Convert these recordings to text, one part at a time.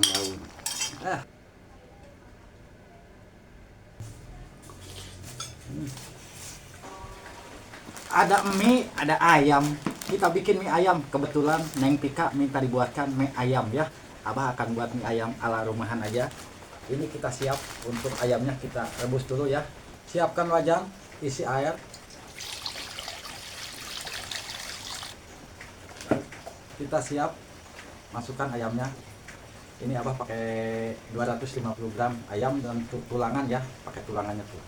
daun. Ah. Ada mie, ada ayam. Kita bikin mie ayam. Kebetulan Neng Tika minta dibuatkan mie ayam ya. Abah akan buat mie ayam ala rumahan aja. Ini kita siap untuk ayamnya, kita rebus dulu ya. Siapkan wajan, isi air. Kita siap masukkan ayamnya. Ini Abah pakai 250 gram ayam dan tulangan ya, pakai tulangannya tuh.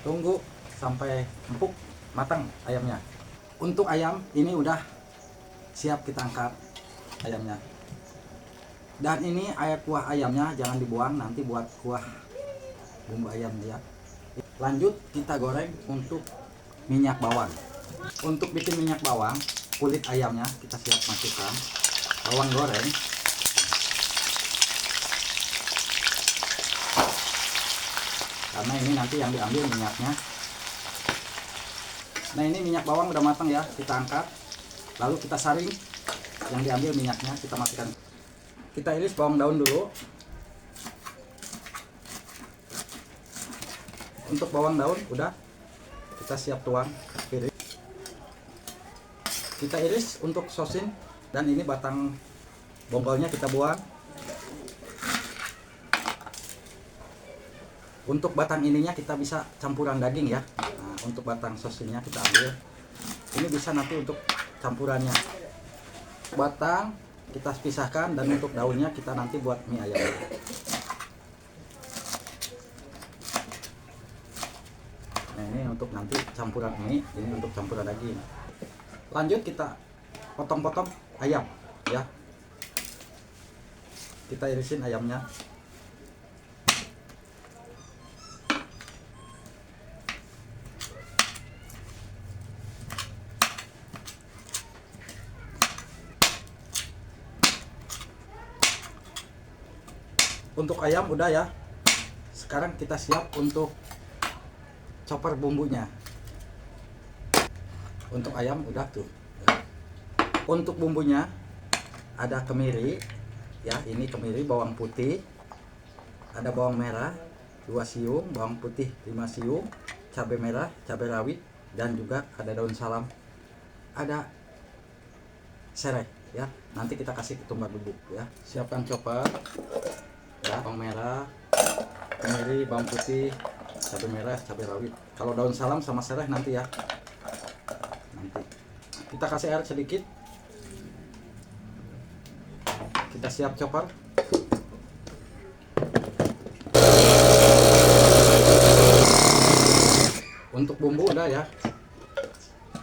Tunggu sampai empuk matang ayamnya. Untuk ayam ini udah siap, kita angkat ayamnya. Dan ini air kuah ayamnya jangan dibuang, nanti buat kuah bumbu ayamnya ya. Lanjut kita goreng untuk minyak bawang. Untuk bikin minyak bawang, kulit ayamnya kita siap masukkan bawang goreng. Karena ini nanti yang diambil minyaknya. Nah, ini minyak bawang udah matang ya, kita angkat. Lalu kita saring yang diambil minyaknya, kita masukkan. Kita iris bawang daun dulu. Untuk bawang daun udah kita siap tuang piring. Kita iris untuk sosin, dan ini batang bonggolnya kita buang. Untuk batang ininya kita bisa campuran daging ya. Nah, untuk batang sosinnya kita ambil. Ini bisa nanti untuk campurannya. Batang kita pisahkan, dan untuk daunnya kita nanti buat mie ayam. Nah, ini untuk nanti campuran mie, ini untuk campuran daging. Lanjut kita potong-potong ayam ya. Kita irisin ayamnya. Untuk ayam udah ya. Sekarang kita siap untuk chopper bumbunya. Untuk ayam udah tuh. Untuk bumbunya ada kemiri ya, ini kemiri, bawang putih, ada bawang merah 2 siung, bawang putih 5 siung, cabai merah, cabai rawit, dan juga ada daun salam, ada serai ya. Nanti kita kasih ketumbar bubuk ya. Siapkan chopper ya, bawang merah, kemiri, bawang putih, cabai merah, cabai rawit. Kalau daun salam sama serai nanti ya. Nanti kita kasih air sedikit. Kita siap chopper. Untuk bumbu udah ya.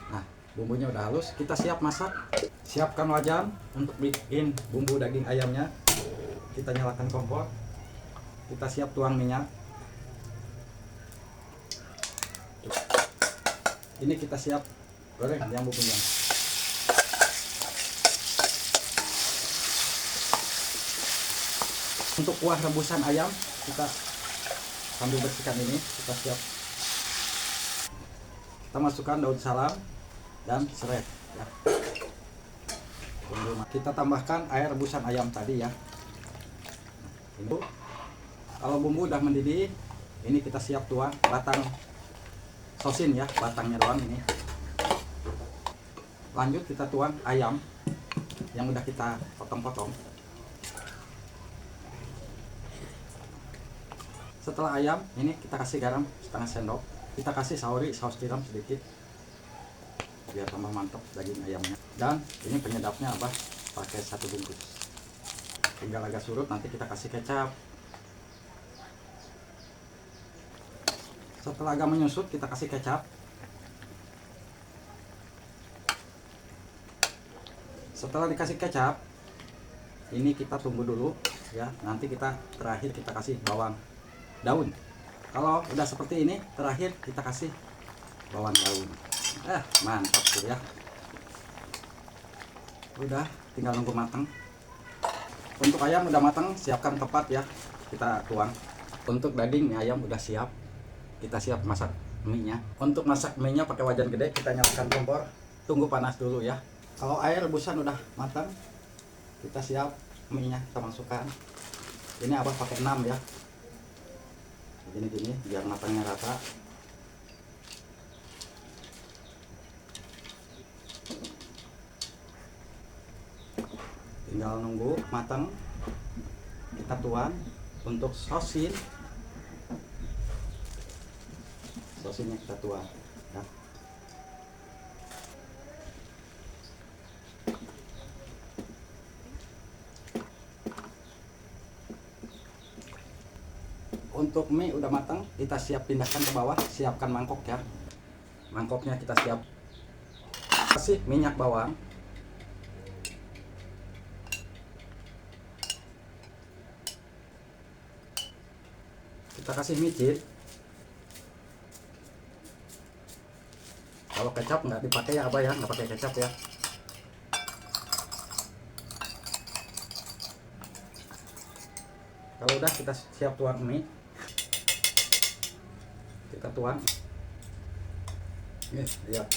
Nah, bumbunya udah halus, kita siap masak. Siapkan wajan untuk bikin bumbu daging ayamnya. Kita nyalakan kompor. Kita siap tuang minyak. Ini kita siap goreng yang bumbunya. Untuk kuah rebusan ayam, kita sambil bersihkan ini, kita siap. Kita masukkan daun salam dan serai ya. Kita tambahkan air rebusan ayam tadi ya. Ini kalau bumbu udah mendidih, ini kita siap tuang batang sosin ya, batangnya doang ini. Lanjut kita tuang ayam yang udah kita potong-potong. Setelah ayam ini kita kasih garam setengah sendok, kita kasih saus tiram sedikit biar tambah mantap daging ayamnya. Dan ini penyedapnya Abah pakai 1 bungkus. Tinggal agak surut, nanti kita kasih kecap. Setelah agak menyusut, kita kasih kecap. Setelah dikasih kecap, ini kita tunggu dulu ya. Nanti kita terakhir kita kasih bawang daun. Kalau udah seperti ini, terakhir kita kasih bawang daun. Mantap tuh ya. Udah tinggal nunggu matang. Untuk ayam udah matang, siapkan tempat ya, kita tuang. Untuk daging ayam udah siap, kita siap masak mie nya. Untuk masak mie nya pakai wajan gede, kita nyalakan kompor, tunggu panas dulu ya. Kalau air rebusan udah matang, kita siap mie-nya kita masukkan. Ini abah pakai 6 ya. Gini biar matangnya rata. Tinggal nunggu matang, kita tuang. Untuk sosinnya kita tuang ya. Untuk mie udah matang, kita siap pindahkan ke bawah. Siapkan mangkok ya. Mangkoknya kita siap. Kasih minyak bawang. Kita kasih micin. Kalau kecap nggak dipakai ya abah ya, nggak pakai kecap ya. Kalau udah kita siap tuang mie. Kita tuang. Nih, lihat.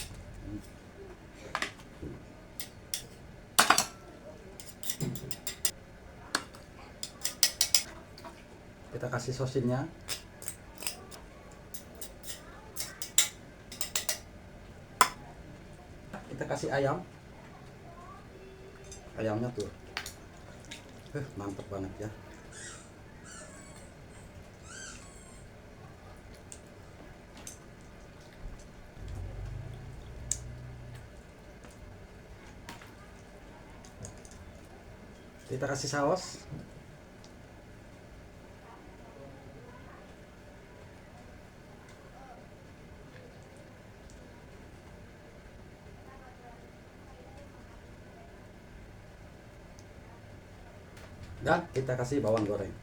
Kita kasih sosinnya. Kita kasih ayam. Ayamnya tuh. Mantap banget ya. Kita kasih saus. Dan kita kasih bawang goreng.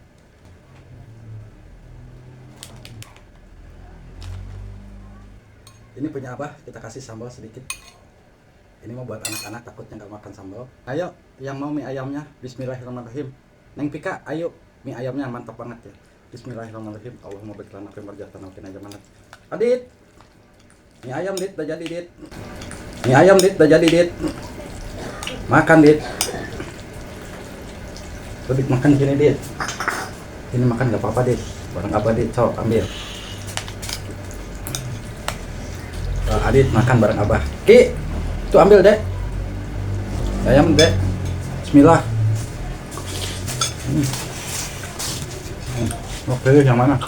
Ini punya abah, kita kasih sambal sedikit. Ini mau buat anak-anak takutnya nggak makan sambal. Ayo, yang mau mie ayamnya, bismillahirrahmanirrahim. Neng Pika, ayo, mie ayamnya mantap banget ya. Bismillahirrahmanirrahim. Allahumma barik lana fi marjatan wa qina adzabannar. Adit. Mie ayam dit, udah jadi dit. Mie ayam dit, udah jadi dit. Makan dit. Dit makan sini dit. Ini makan nggak apa-apa dit. Barang apa dit, sok ambil. Adit makan bareng abah. Ki, tuh ambil dek. Ayam dek. Bismillah. Oke, yang mana?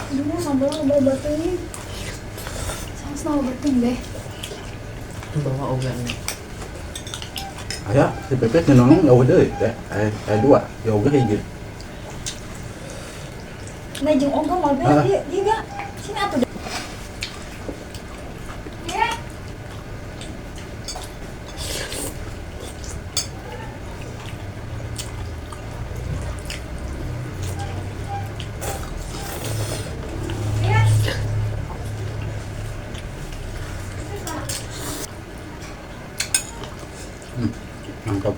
Aduh, sambal bau batin. Sama batin deh. Bawa ogarnya. Ayah, si Pepet nenong nggak udah deh. Dua, ya udah hiji. Nah, jeung ogah mal dia gak sini atuh deh. Ya. Mantap.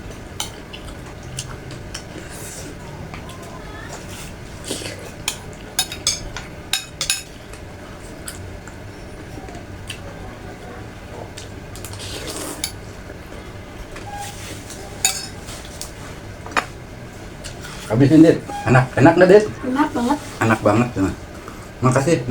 Habisin, Dit. Enak, enak nggak, Dit? Enak banget. Enak banget. Makasih.